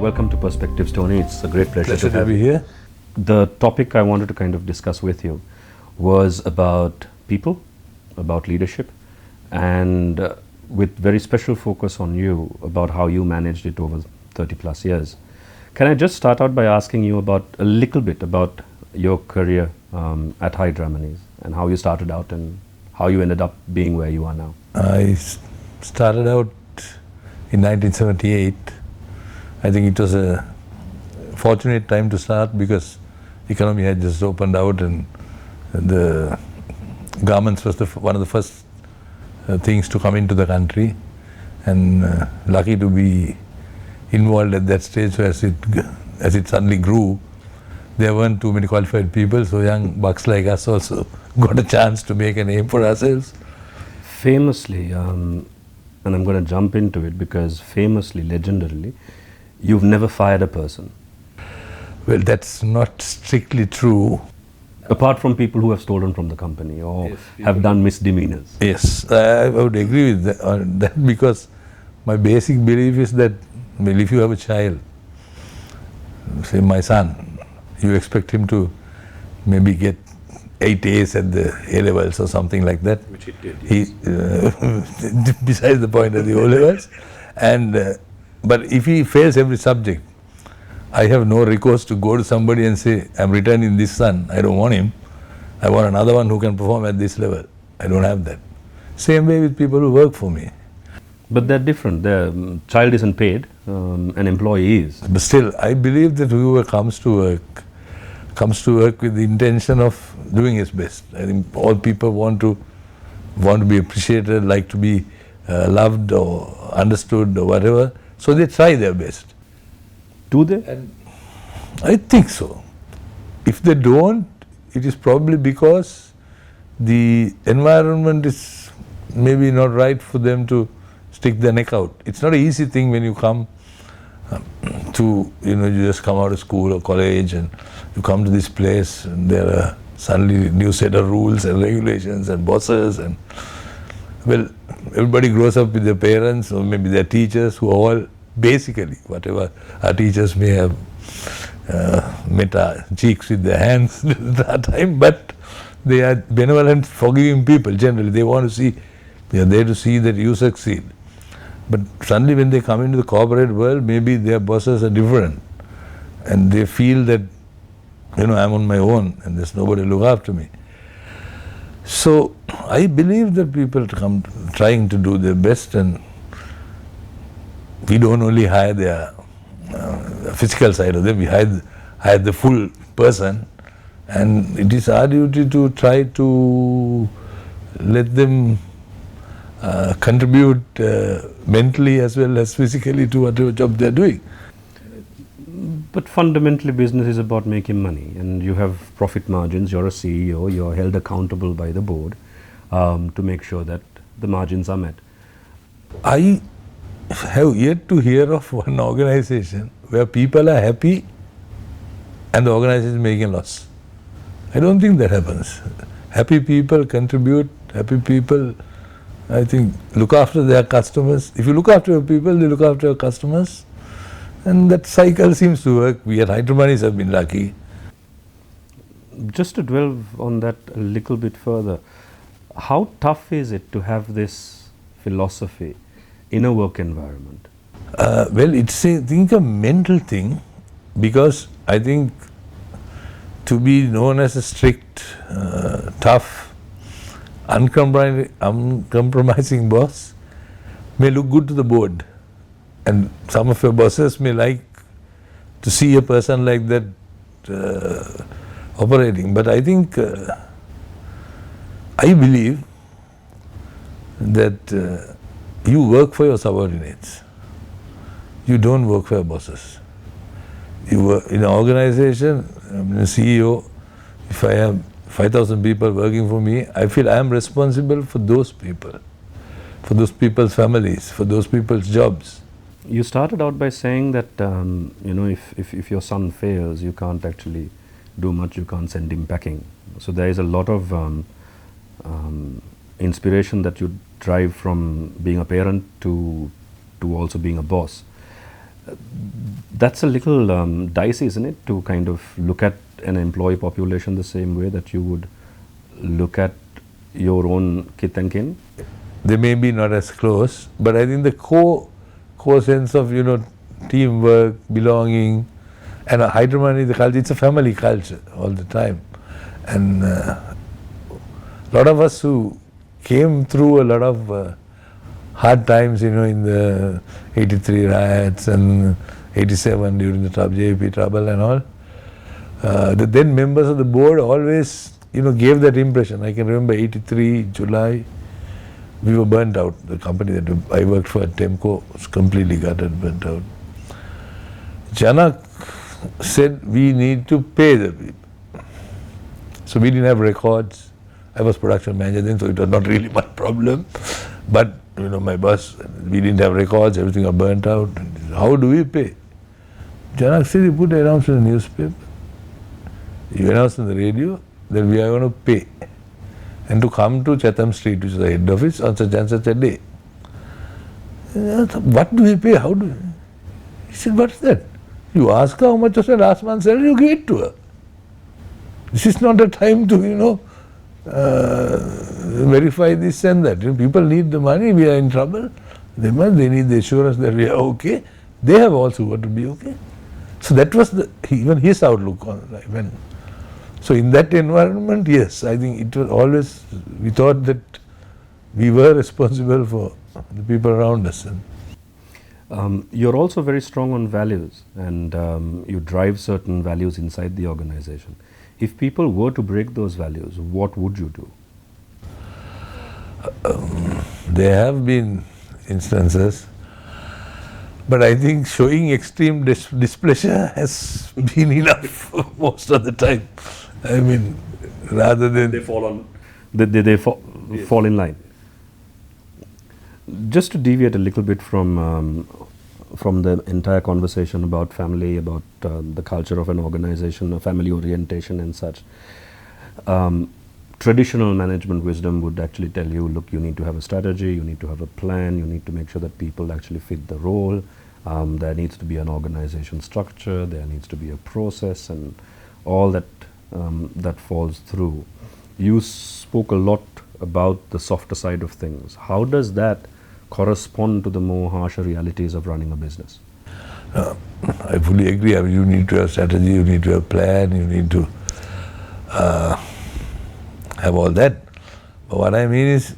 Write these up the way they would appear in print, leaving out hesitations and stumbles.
Welcome to Perspectives, Tony. It's a great pleasure to have be you here. The topic I wanted to kind of discuss with you was about people, about leadership, and with very special focus on you, about how you managed it over 30 plus years. Can I just start out by asking you about a little bit about your career at Hyderamanis and how you started out and how you ended up being where you are now? I started out in 1978. I think it was a fortunate time to start because the economy had just opened out and the garments was one of the first things to come into the country, and lucky to be involved at that stage. So as it suddenly grew, there weren't too many qualified people, so young bucks like us also got a chance to make a name for ourselves. Famously, and I'm going to jump into it because famously, legendarily, you've never fired a person. Well, that's not strictly true. Apart from people who have stolen from the company or have done misdemeanors. Yes, I would agree with that because my basic belief is that, well, if you have a child, say my son, you expect him to maybe get 8 A's at the A-levels or something like that. Which he did. Besides the point of the O-levels. But if he fails every subject, I have no recourse to go to somebody and say, I'm returning this son, I don't want him. I want another one who can perform at this level. I don't have that. Same way with people who work for me. But they're different. The child isn't paid, an employee is. But still, I believe that whoever comes to work with the intention of doing his best. I think all people want to be appreciated, like to be loved or understood or whatever. So they try their best. Do they? And I think so. If they don't, it is probably because the environment is maybe not right for them to stick their neck out. It's not an easy thing when you come you just come out of school or college and you come to this place and there are suddenly new set of rules and regulations and bosses and, well, everybody grows up with their parents or maybe their teachers who are all basically, whatever our teachers may have met our cheeks with their hands at that time, but they are benevolent, forgiving people generally. They want to see, they are there to see that you succeed. But suddenly when they come into the corporate world, maybe their bosses are different and they feel that, I'm on my own and there's nobody to look after me. So I believe that people come trying to do their best, and we don't only hire their physical side of them, we hire the full person, and it is our duty to try to let them contribute mentally as well as physically to whatever job they're doing. But fundamentally, business is about making money, and you have profit margins. You're a CEO, you're held accountable by the board to make sure that the margins are met. I have yet to hear of one organization where people are happy and the organization is making a loss. I don't think that happens. Happy people contribute, happy people, I think, look after their customers. If you look after your people, they look after your customers. And that cycle seems to work. We at Hyderamanis have been lucky. Just to dwell on that a little bit further, how tough is it to have this philosophy in a work environment? Well, it's a mental thing, because I think to be known as a strict, tough, uncompromising boss may look good to the board, and some of your bosses may like to see a person like that operating. But I think, I believe that you work for your subordinates. You don't work for your bosses. You work in an organization, I'm a CEO. If I have 5,000 people working for me, I feel I am responsible for those people, for those people's families, for those people's jobs. You started out by saying that, if your son fails, you can't actually do much, you can't send him packing. So there is a lot of inspiration that you drive from being a parent to also being a boss. That's a little dicey, isn't it, to kind of look at an employee population the same way that you would look at your own kith and kin? They may be not as close, but I think the core sense of, teamwork, belonging, and Hyderabad, the culture, it's a family culture all the time. And a lot of us who came through a lot of hard times, in the 83 riots and 87 during the JP trouble and all, the then members of the board always, gave that impression. I can remember 83 July, we were burnt out. The company that I worked for at Temco was completely gutted, burnt out. Janak said we need to pay the people. So we didn't have records. I was production manager then, so it was not really my problem. But, my boss, we didn't have records, everything got burnt out. How do we pay? Janak said, you put an announcement in the newspaper, you announce on the radio that we are going to pay. And to come to Chatham Street, which is the head office, on such and such a day. What do we pay? How do we? He said, what's that? You ask her how much was her last month's salary, you give it to her. This is not a time to, verify this and that. People need the money, we are in trouble. They need the assurance that we are okay. They have also got to be okay. So that was even his outlook on life. So in that environment, yes, I think it was always, we thought that we were responsible for the people around us. You're also very strong on values, and you drive certain values inside the organization. If people were to break those values, what would you do? There have been instances, but I think showing extreme displeasure has been enough most of the time. I mean, rather than... They fall in line. Just to deviate a little bit from the entire conversation about family, about the culture of an organization, family orientation and such, traditional management wisdom would actually tell you, look, you need to have a strategy, you need to have a plan, you need to make sure that people actually fit the role, there needs to be an organization structure, there needs to be a process, and all that that falls through. You spoke a lot about the softer side of things. How does that correspond to the more harsher realities of running a business? I fully agree. I mean, you need to have strategy, you need to have plan, you need to have all that. But what I mean is,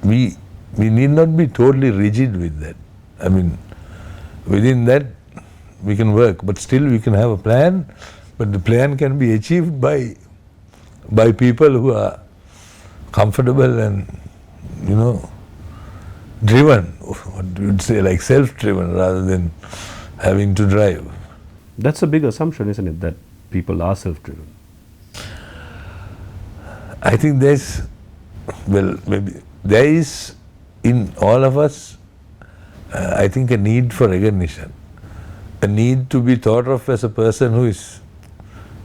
we need not be totally rigid with that. I mean, within that we can work, but still we can have a plan, but the plan can be achieved by people who are comfortable and, driven, what you would say, like self-driven rather than having to drive. That's a big assumption, isn't it, that people are self-driven? I think maybe there is in all of us, I think, a need for recognition, a need to be thought of as a person who is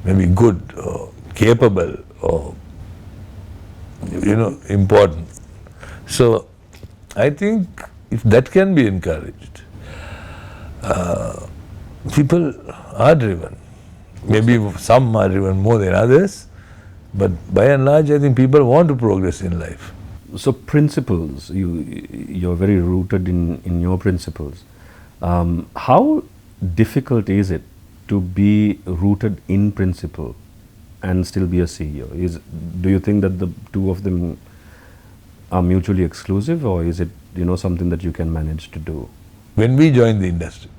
maybe good or capable or, important. So I think if that can be encouraged, people are driven. Maybe some are driven more than others, but by and large I think people want to progress in life. So principles, you're very rooted in your principles. How difficult is it to be rooted in principle and still be a CEO? Do you think that the two of them are mutually exclusive, or is it something that you can manage to do? When we joined the industry,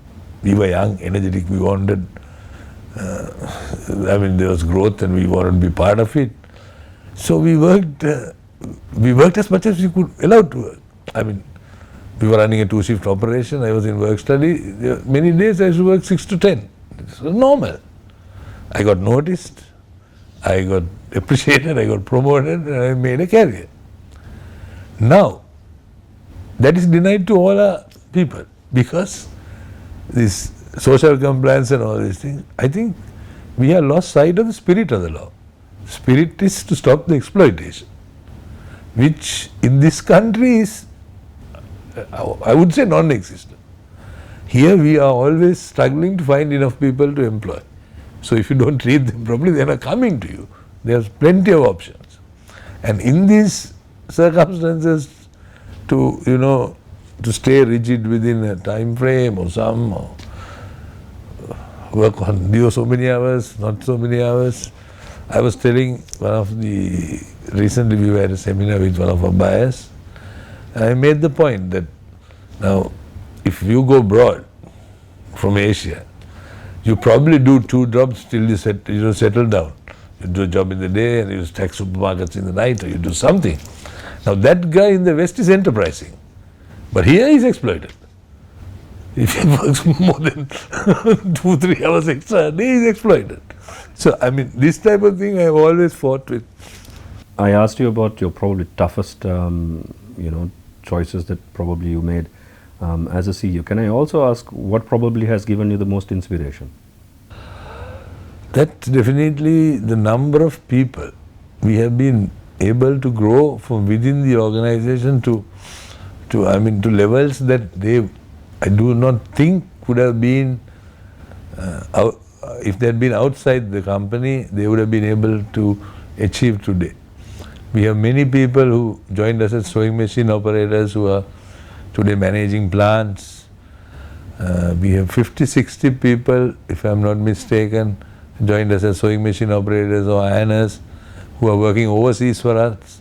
we were young, energetic, we wanted, there was growth and we wanted to be part of it. So we worked as much as we could allowed to work. We were running a 2-shift operation, I was in work study. Many days I used to work 6 to 10. It was normal. I got noticed, I got appreciated, I got promoted, and I made a career. Now, that is denied to all our people because this social compliance and all these things. I think we have lost sight of the spirit of the law. Spirit is to stop the exploitation, which in this country is I would say non-existent. Here we are always struggling to find enough people to employ. So if you don't treat them properly, they are not coming to you. There's plenty of options. And in these circumstances, to stay rigid within a time frame or work on so many hours, not so many hours. I was telling recently we had a seminar with one of our buyers. I made the point that now if you go abroad from Asia, you probably do 2 jobs till you settle down. You do a job in the day and you stack supermarkets in the night, or you do something. Now that guy in the West is enterprising, but here he's exploited. If he works more than 2-3 hours extra a day, he's exploited. So I mean, this type of thing I've always fought with. I asked you about your probably toughest, choices that probably you made as a CEO. Can I also ask what probably has given you the most inspiration? That's definitely the number of people we have been able to grow from within the organization to levels that I do not think would have been, if they had been outside the company, they would have been able to achieve today. We have many people who joined us as sewing machine operators who are today managing plants. We have 50-60 people, if I'm not mistaken, joined us as sewing machine operators or ironers who are working overseas for us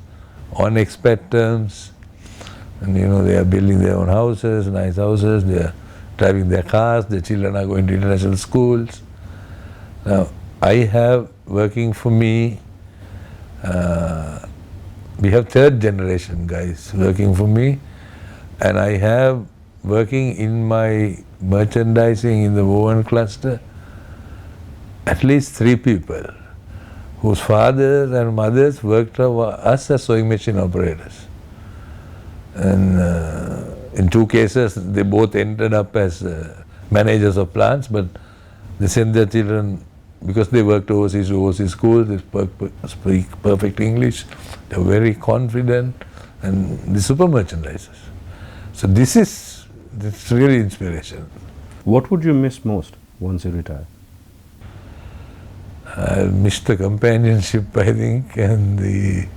on expat terms. And they are building their own houses, nice houses, they are driving their cars, their children are going to international schools. Now, I have working for me, we have 3rd generation guys working for me, and I have working in my merchandising in the woven cluster at least 3 people whose fathers and mothers worked for us as sewing machine operators. And in 2 cases, they both ended up as managers of plants, but they sent their children, because they worked overseas to overseas schools, they speak perfect English, they're very confident, and the super merchandisers. So this really inspiration. What would you miss most once you retire? I miss the companionship, I think, and the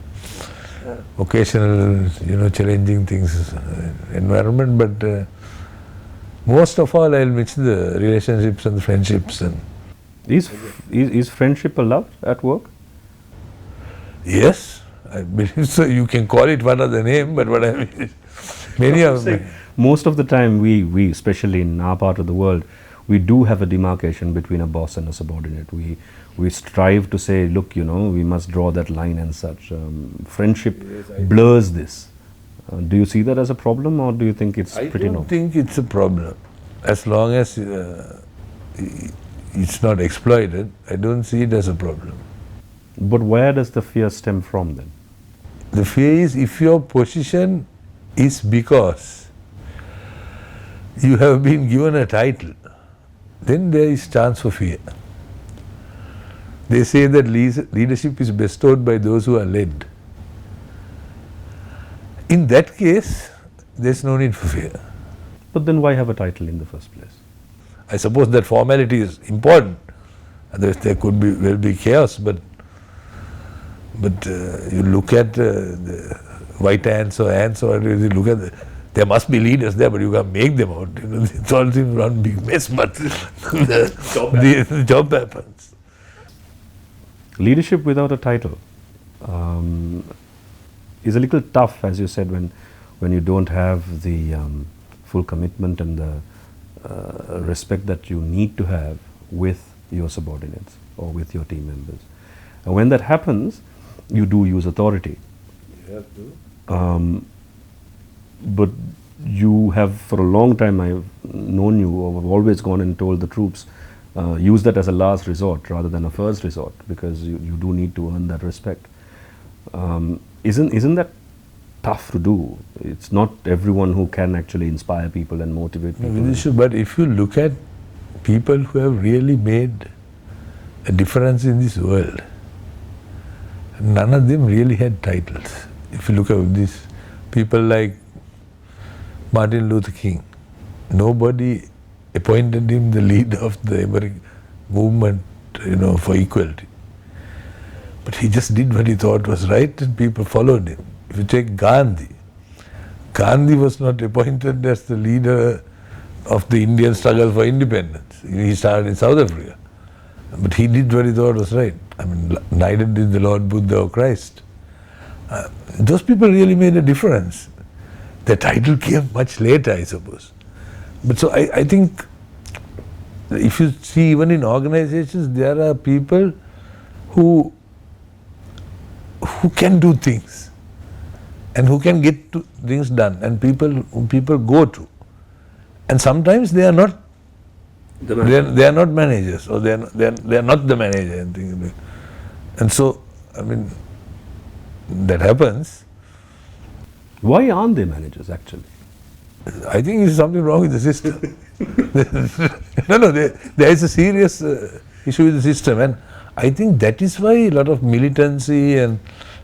occasional, challenging things, environment, but most of all I'll miss the relationships and the friendships. And Is friendship allowed at work? yes, I believe so. You can call it one other name, but what I mean is, many of them. Most of the time, we, especially in our part of the world, we do have a demarcation between a boss and a subordinate. We strive to say, look, we must draw that line and such. Friendship blurs this. Do you see that as a problem, or do you think it's pretty normal? I don't think it's a problem. As long as it's not exploited, I don't see it as a problem. But where does the fear stem from then? The fear is, if your position is because you have been given a title, then there is chance for fear. They say that leadership is bestowed by those who are led. In that case, there's no need for fear. But then why have a title in the first place? I suppose that formality is important. Otherwise there could be chaos, but you look at the white ants or ants, or you look at there must be leaders there, but you can't make them out. It's all one big mess, but the job happens. Leadership without a title is a little tough, as you said, when you don't have the full commitment and the respect that you need to have with your subordinates or with your team members. And when that happens, you do use authority. You have to. But you have, for a long time, I've known you, or have always gone and told the troops, use that as a last resort rather than a first resort, because you do need to earn that respect. Isn't that tough to do? It's not everyone who can actually inspire people and motivate people. But if you look at people who have really made a difference in this world, none of them really had titles. If you look at these people like Martin Luther King. Nobody appointed him the leader of the American movement, for equality. But he just did what he thought was right and people followed him. If you take Gandhi, Gandhi was not appointed as the leader of the Indian struggle for independence. He started in South Africa. But he did what he thought was right. I mean, neither did the Lord Buddha or Christ. Those people really made a difference. The title came much later, I suppose. But so I think if you see even in organizations, there are people who can do things and who can get things done, and who people go to. And sometimes they are not they are not managers, or they are not the manager and things like that. And so, I mean, that happens. Why aren't they managers actually? I think there's something wrong with the system. No, there is a serious issue with the system, and I think that is why a lot of militancy and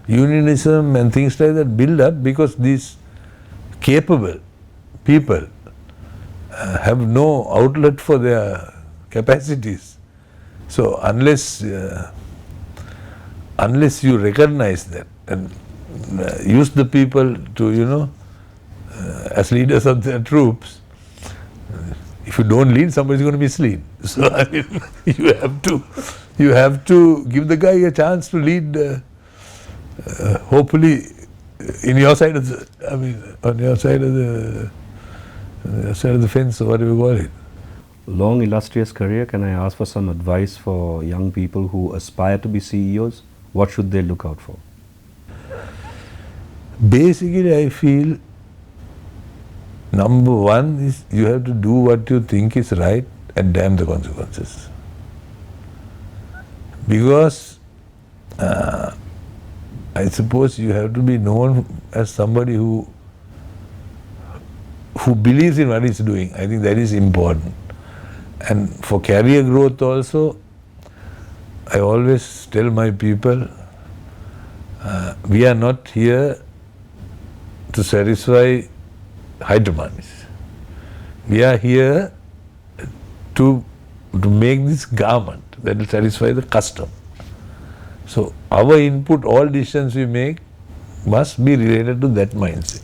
unionism and things like that build up, because these capable people have no outlet for their capacities. So unless you recognize that and use the people to, as leaders of their troops, if you don't lead, somebody is going to mislead. So I mean, you have to give the guy a chance to lead. Hopefully, in your side of on your side of the fence, or whatever you call it. Long, illustrious career. Can I ask for some advice for young people who aspire to be CEOs? What should they look out for? Basically, I feel number one is you have to do what you think is right and damn the consequences. Because I suppose you have to be known as somebody who believes in what he's doing. I think that is important. And for career growth also, I always tell my people, we are not here to satisfy high demands. We are here to make this garment that will satisfy the customer. So our input, all decisions we make, must be related to that mindset.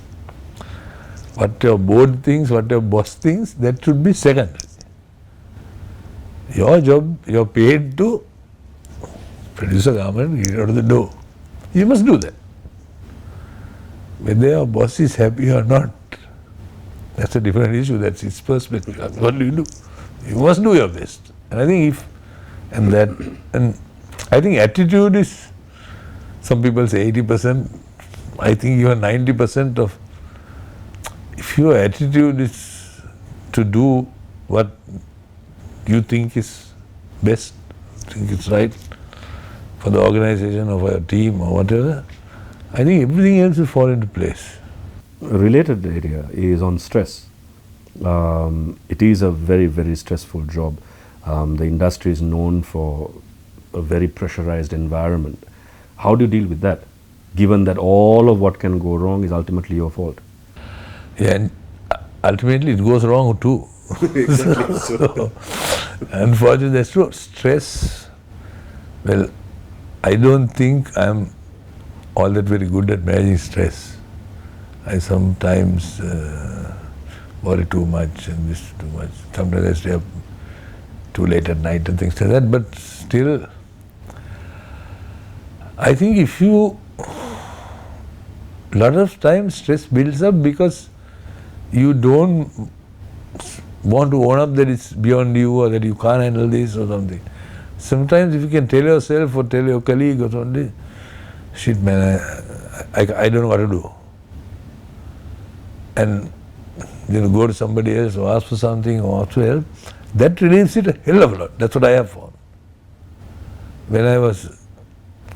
What your board thinks, what your boss thinks, that should be secondary. Your job, you're paid to produce a garment, get it out of the door. You must do that. Whether your boss is happy or not, that's a different issue. That's his perspective. What do? You must do your best. And I think I think attitude is, some people say 80%, I think even 90% of, if your attitude is to do what you think is best, think it's right for the organization or for your team or whatever, I think everything else will fall into place. A related area is on stress. It is a very, very stressful job. The industry is known for a very pressurized environment. How do you deal with that, given that all of what can go wrong is ultimately your fault? Yeah, and ultimately it goes wrong too. Exactly. So. Unfortunately, that's true. Stress, well, I don't think I'm all that very good at managing stress. I sometimes worry too much and this too much. Sometimes I stay up too late at night and things like that. But still, I think a lot of times stress builds up because you don't want to own up that it's beyond you or that you can't handle this or something. Sometimes if you can tell yourself or tell your colleague or something, shit man, I don't know what to do. And go to somebody else or ask for something or ask for help, that relieves it a hell of a lot. That's what I have found. When I was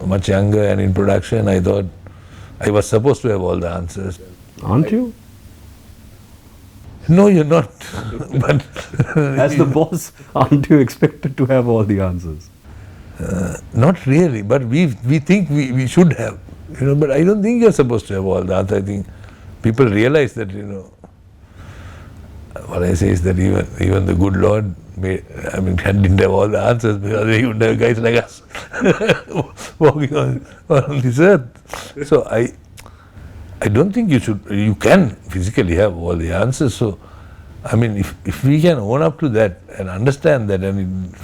much younger and in production, I thought I was supposed to have all the answers. Aren't you? No, you're not. But as the boss, aren't you expected to have all the answers? Not really, but we think we should have. But I don't think you're supposed to have all the answers. I think people realize that, what I say is that even the good Lord didn't have all the answers, because he wouldn't have guys like us walking on this earth. So I don't think you can physically have all the answers. So, I mean, if we can own up to that and understand that and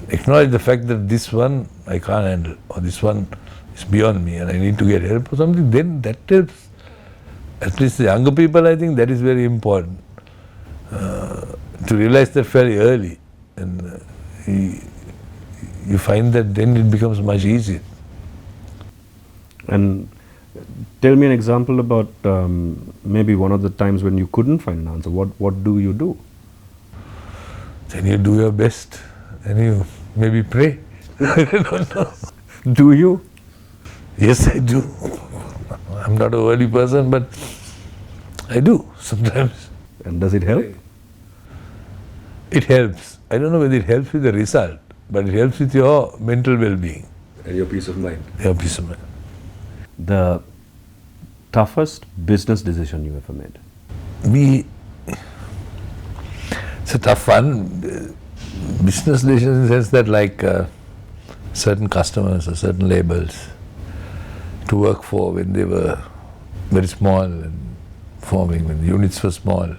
acknowledge the fact that this one I can't handle, or this one is beyond me and I need to get help or something, then that helps. At least the younger people, I think that is very important. To realize that very early, and you find that then it becomes much easier. And tell me an example about maybe one of the times when you couldn't find an answer. What do you do? Then you do your best and you maybe pray. I don't know. Do you? Yes, I do. I'm not a worldly person, but I do sometimes. And does it help? It helps. I don't know whether it helps with the result, but it helps with your mental well-being. And your peace of mind. Your peace of mind. The toughest business decision you ever made? It's a tough one. Business decision in the sense that like certain customers or certain labels to work for when they were very small and forming, when the units were small.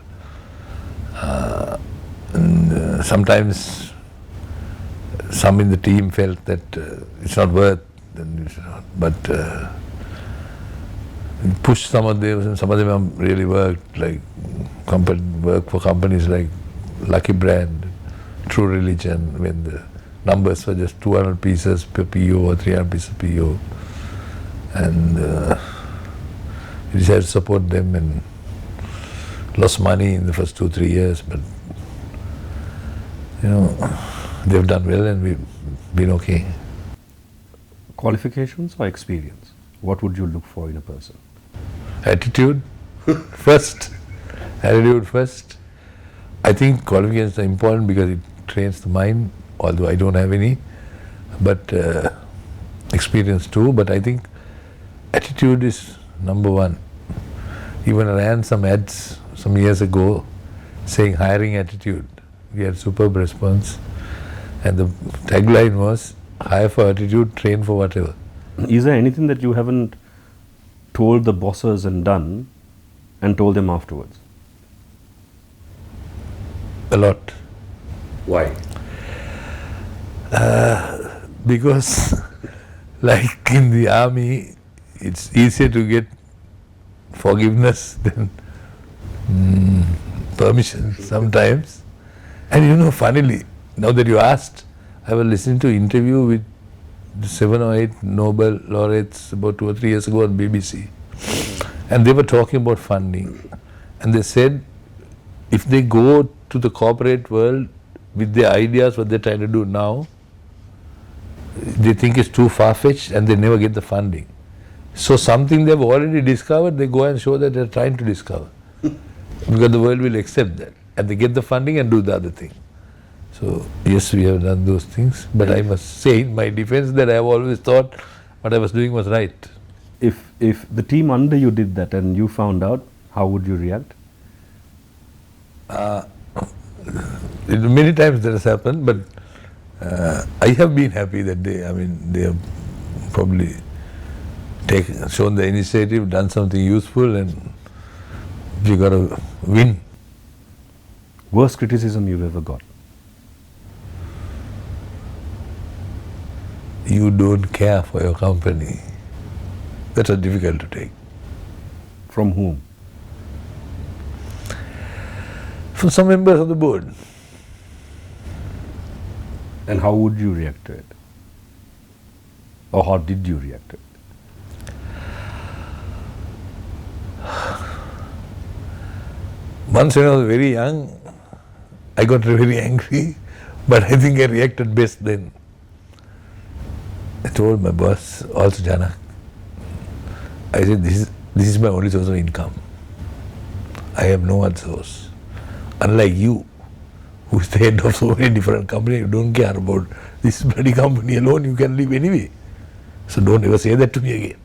And sometimes some in the team felt that it's not worth, but push some of them, and some of them have really worked, like work for companies like Lucky Brand, True Religion, when the numbers were just 200 pieces per PO or 300 pieces per PO. And we decided to support them and lost money in the first 2-3 years, but they've done well and we've been okay. Qualifications or experience? What would you look for in a person? Attitude first. Attitude first. I think qualifications are important because it trains the mind, although I don't have any, but experience too. But I think attitude is number one. Even I ran some ads some years ago saying hiring attitude. We had superb response, and the tagline was hire for attitude, train for whatever. Is there anything that you haven't told the bosses and done and told them afterwards? A lot. Why? Because like in the army, it's easier to get forgiveness than permission sometimes. And funnily, now that you asked, I was listening to an interview with 7 or 8 Nobel laureates about 2 or 3 years ago on BBC. And they were talking about funding. And they said, if they go to the corporate world with their ideas, what they're trying to do now, they think it's too far-fetched and they never get the funding. So something they've already discovered, they go and show that they're trying to discover. Because the world will accept that. And they get the funding and do the other thing. So yes, we have done those things. But I must say in my defense that I have always thought what I was doing was right. If the team under you did that and you found out, how would you react? Many times that has happened, but I have been happy that they have probably shown the initiative, done something useful, and we got to win. Worst criticism you've ever got? You don't care for your company. That's difficult to take. From whom? From some members of the board. And how would you react to it? Or how did you react to it? Once when I was very young, I got very angry, but I think I reacted best then. I told my boss, also Janak, I said, this is my only source of income. I have no other source. Unlike you, who is the head of so many different companies, you don't care about this bloody company alone, you can live anyway. So don't ever say that to me again.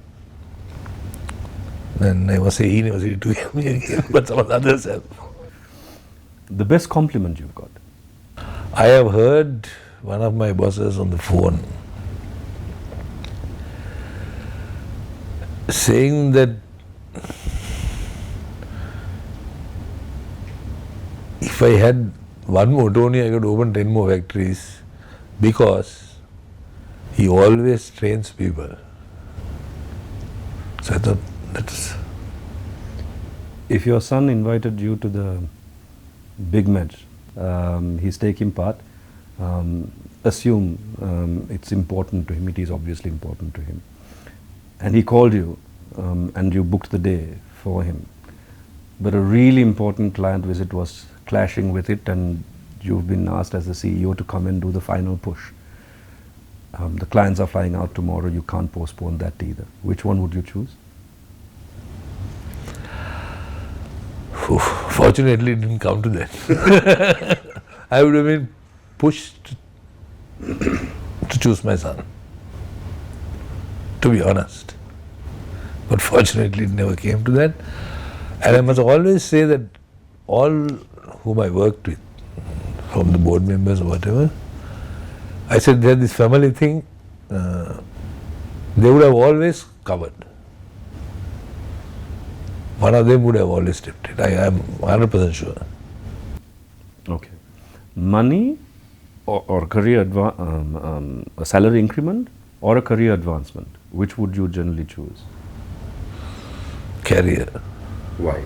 And I must say he never said it to me again, but some of the others have. The best compliment you've got? I have heard one of my bosses on the phone saying that if I had one more Tony, I could open 10 more factories, because he always trains people. So I thought, that's... If your son invited you to the big match, he's taking part, assume it's important to him, it is obviously important to him, and he called you and you booked the day for him, but a really important client visit was clashing with it, and you've been asked as the CEO to come and do the final push. The clients are flying out tomorrow, you can't postpone that either. Which one would you choose? Fortunately, it didn't come to that. I would have been pushed to choose my son, to be honest. But fortunately, it never came to that. And I must always say that all whom I worked with, from the board members or whatever, I said they had this family thing, they would have always covered. One of them would have always stepped in. I am 100% sure. Okay. Money or career a salary increment or a career advancement, which would you generally choose? Career. Why?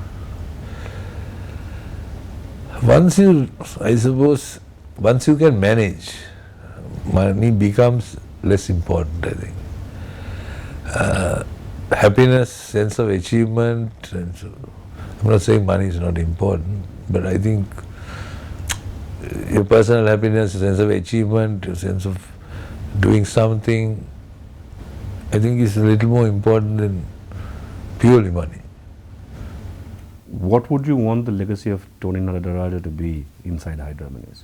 Once you, I suppose, once you can manage, money becomes less important, I think. Happiness, sense of achievement, and so, I'm not saying money is not important, but I think your personal happiness, your sense of achievement, your sense of doing something, I think is a little more important than purely money. What would you want the legacy of Tony Nadaraja to be inside Hydra Minis?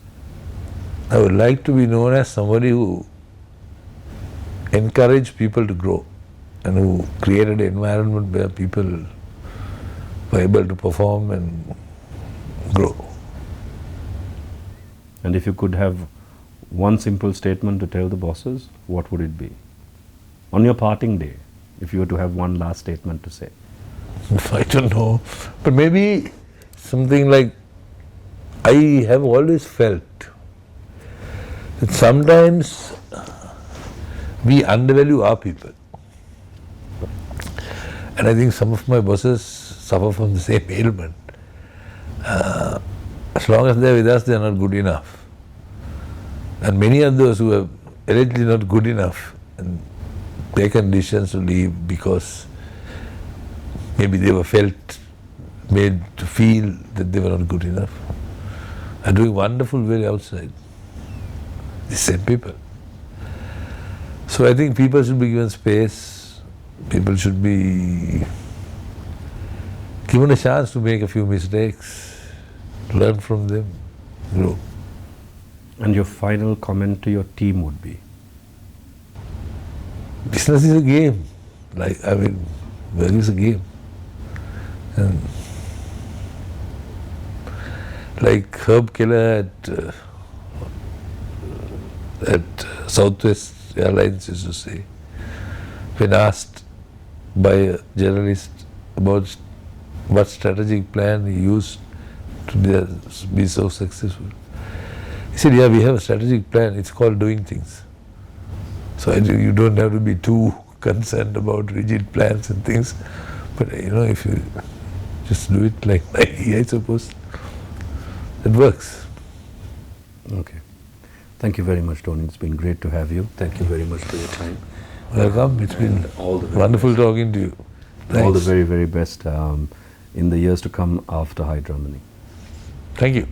I would like to be known as somebody who encouraged people to grow and who created an environment where people were able to perform and grow. And if you could have one simple statement to tell the bosses, what would it be? On your parting day, if you were to have one last statement to say. I don't know, but maybe something like, I have always felt that sometimes we undervalue our people. And I think some of my bosses suffer from the same ailment. As long as they're with us, they're not good enough. And many of those who are allegedly not good enough and taken decisions to leave because maybe they were made to feel that they were not good enough, are doing wonderful work outside. The same people. So I think people should be given space, people should be given a chance to make a few mistakes, learn from them, grow. And your final comment to your team would be? Business is a game. Like, I mean, work is a game. And like Herb Keller at Southwest Airlines used to say, when asked by a journalist about what strategic plan he used to be so successful, he said, yeah, we have a strategic plan, it's called doing things. So I think you don't have to be too concerned about rigid plans and things, but you know, if you just do it like I suppose, it works. Okay. Thank you very much, Tony. It's been great to have you. Thank you very much for your time. Welcome. It's been all the wonderful talking to you. Thanks. All the very, very best in the years to come after Hydra Mini. Thank you.